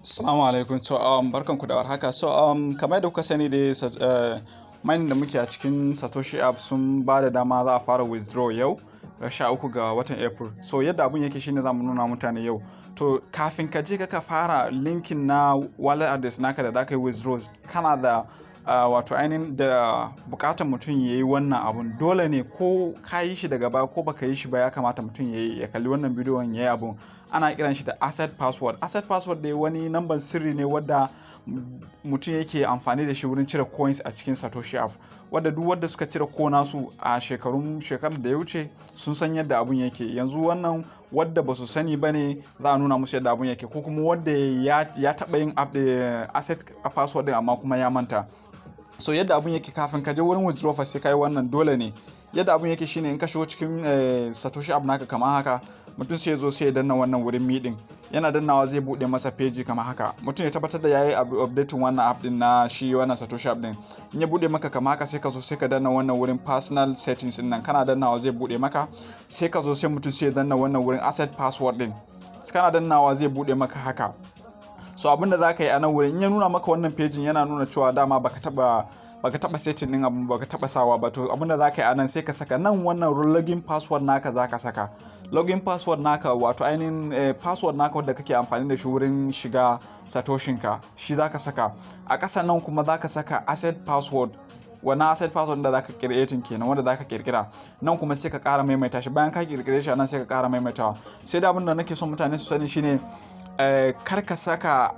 Assalamu alaikum. Barkanku da warhaka. Kamar da kuka sani dai mining da muke a cikin Satoshi app sun ba da dama za a fara withdraw yau, 13 ga watan April. So yadda abun yake shine zamu nuna mutane yau. To kafin ka je ka fara linkin na wallet address naka da zaka yi withdraw, kana da wato ainihin da bukatar mutum ya yi wannan abun. Dole ne ko ka yi shi daga baya ko baka yi shi ba, ya kamata mutum ya kalli wannan bidiyon ya yi abun. Ana kiran shi da asset password. Asset password dai wani namban sirri ne wadda mutum yake amfani da shi wurin cire coins a cikin Satoshi app, wadda duk wadda suka cire ko nasu a shekarar da ya wuce sun san yadda abun yake. Yanzu wannan wadda ba su sani ba ne za a nuna musu yadda abun yake, ko kuma wadda ya taɓa yin asset password din amma kuma ya manta. So yadda abun yake, kafin ka je wurin withdraw fa sai kai wannan, dole ne. Yadda abun yake shine in ka shigo cikin Satoshi app naka kamar haka, mutum sai ya zo sai ya danna wannan wurin meeting. Yana dannawa zai bude masa page kamar haka. Mutum ya tabbatar da yayi updating wannan app din na shi wannan Satoshi app din. In ya bude maka kamar haka, sai ka zo sai ka danna wannan wurin personal settings din nan. Kana dannawa zai bude maka. Sai ka zo sai mutum sai ya danna wannan wurin asset password din. Kana dannawa zai bude maka haka. So abinda za ka yi a nan wurin, in ya nuna maka wannan page yana nuna cewa dama baka taba setting din abun, baka taba sawa ba. To abinda za ka yi a nan, sai ka saka nan wannan login password naka za ka saka. Login password naka wato ainihin password naka wanda kake amfani da shi wurin shiga Satoshin ka, shi za ka saka. A ƙasa nan kuma za ka saka asset password. Wannan asset password da zaka creating kenan, wanda zaka kirkira. Nan kuma sai ka ƙara maimaita shi. Bayan ka kirkire shi nan sai ka ƙara maimaitawa. Sai da abin da nake son mutane su sani shine kar ka saka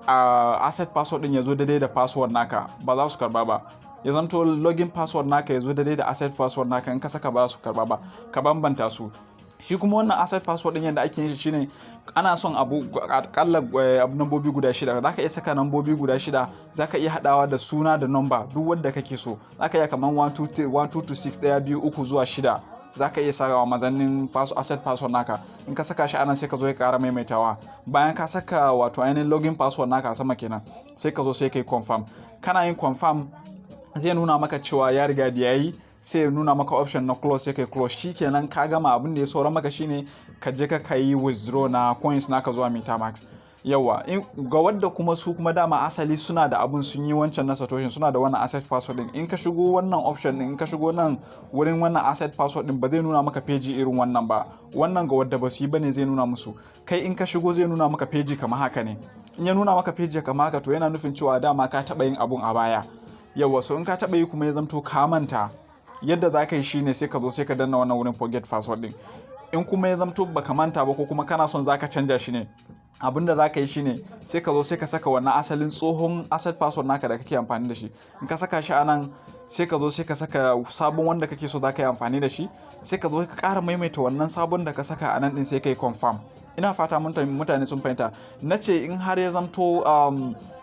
asset password din ya zo daidai da password naka, ba za su karba ba. Ya zanto login password naka ya zo daidai da asset password naka, in ka saka ba za su karba ba. Ka bambanta su. Shi kuma wannan asset password din yadda ake yin shi shine, ana son abu akalla nambobi guda 6. Zaka iya saka nambobi guda 6, zaka iya hadawa da suna da number duk wanda kake so. Zaka iya kaman 1 2 to 6 1 2 3 zuwa 6. Zaka iya sakawa mazannin asset password naka. In ka saka shi anan sai ka zo ka ƙara maimaitawa. Bayan ka saka wato ainihin login password naka a sama kenan, sai ka zo sai kai confirm. Kana yin confirm zai nuna maka cewa ya riga da yayi, sai ya nuna maka option na close, sai kai close. Shikenan ka gama. Abin da ya saura maka shine ka je ka yi withdraw na coins naka zuwa Metamask. Yawa ga wadda kuma su kuma dama asali suna da abun, sun yi wancan na Satoshi, suna da wannan asset password din. In ka shigo wannan option din, in ka shigo nan wurin wannan asset password din, ba zai nuna maka page irin wannan ba. Wannan ga wadda ba su yi bane zai nuna musu. Kai in ka shigo zai nuna maka page kamar haka ne. In ya nuna maka page kamar haka, to yana nufin cewa dama ka taba yin abun a baya. Yawa, so in ka taba yi kuma ya zamto ka manta, yadda za ka yi shine sai ka zo sai ka danna wannan wurin forget password din. In kuma ya zamto baka manta ba, ko kuma kana son zaka canja shi ne, abinda za ka yi shine sai ka zo sai ka saka wannan asalin tsohon asset password naka da kake amfani da shi. In ka saka shi anan, sai ka zo sai ka saka sabon wanda kake so za ka yi amfani da shi. Sai ka zo ka ƙara maimaita wannan sabon da ka saka anan din, sai ka yi confirm. Ina fata mutane sun fahimta. Na ce in har ya zamto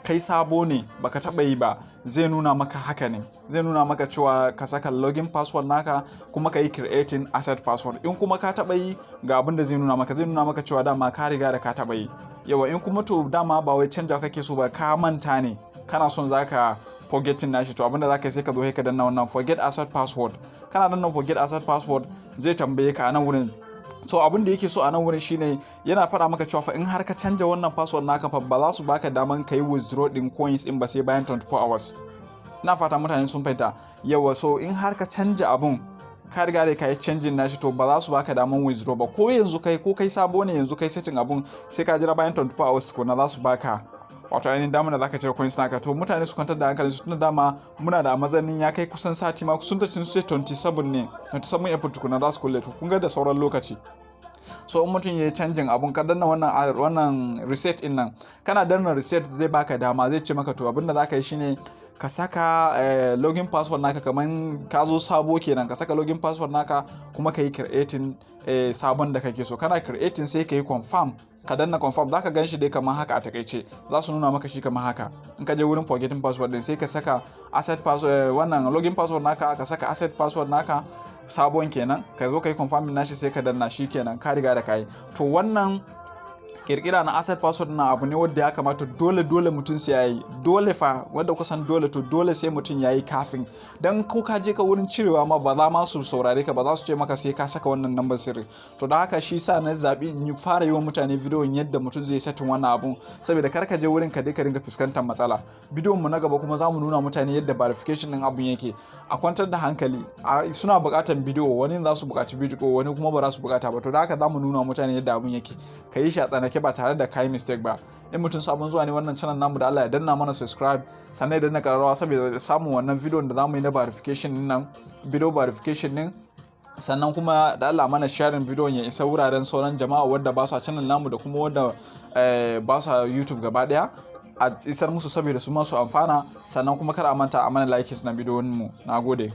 kai sabo ne baka taba yi ba, zai nuna maka haka ne. Zai nuna maka cewa ka saka login password naka kuma ka yi creating asset password. In kuma ka taba yi, ga abin da zai nuna maka cewa dama ka riga da ka taba yi. Yawa, in kuma to dama ba wai canja kake so ba, ka manta ne, kana son zaka forgetting nashi, to abinda zaka yi sai ka zo ka danna wannan forget asset password. Kana danna forget asset password, zai tambaye ka a nan wurin. So abin da yake so a nan wurin shine yana fara maka cewa fa in har ka canja wannan password naka fa, ba za su baka daman kai withdraw din coins in ba sai bayan 24 hours. Ina fata mutane sun fahimta. Yawa, so in har ka canja abun, ka riga da kai canjin nashi, to ba za su baka daman withdraw ba. Ko yanzu kai sabo ne, yanzu kai setting abun, sai ka jira bayan 24 hours ko na za su baka wato ainihin damar da zaka cire coins naka. To mutane su kwantar da hankalin su, tunda dama muna da mazanin ya kai kusan sati ma, kusan 27 ne, 27 April tukuna za su kulle. To kun ga da sauran lokaci. So in mutum yayi canjin abun, ka danna wannan reset din nan, kana danna reset zai baka dama, zai ce maka to abinda zaka yi shine ka saka login password naka, kaman ka zo sabo kenan. Ka saka login password naka kuma ka yi creating sabon da kake so. Kana creating sai ka yi confirm. Ka danna confirm, zaka gan shi dai kamar haka a takaice. Za su nuna maka shi kamar haka. In ka je wurin forgetting password din, sai ka saka asset password, wannan login password naka, ka saka asset password naka sabon kenan. Ka zo ka yi confirm nashi, sai ka danna, shi kenan ka riga da kai. To wannan kirkira na asset password na abu ne wanda ya kamata dole mutum sai yayi, dole fa wanda kusan dole to dole sai mutum yayi kafin, dan ko ka je ka wurin cirewa ma ba za ma su saurare ka, ba za su ce maka sai ka saka wannan number sirri. To da haka shi sa na zabi in fara yi wa mutane bidiyon yadda mutum zai setting wannan abun, saboda kar ka je wurin ka dai ka ringa fuskantar matsala. Bidiyon mu na gaba kuma za mu nuna mutane yadda verification din abun yake. A kwantar da hankali, suna buƙatar bidiyo, wani za su buƙaci bidiyo, wani kuma ba za su buƙata ba. To da haka za mu nuna mutane yadda abun yake, ka yi shi a tsanake ba tare da kai mistake ba. In mutum sabon zuwa ne wannan channel namu, da Allah ya danna mana subscribe, sannan ya danna kararrawa saboda samun wannan bidiyon da zamu yi na verification din nan, video verification din. Sannan kuma da Allah mana sharing bidiyon ya isa wuraren sauran jama'a wanda ba sa channel namu da kuma wanda ba sa YouTube gaba daya, a isar musu saboda su ma su amfana. Sannan kuma kar a manta a mana likes na bidiyon mu. Nagode.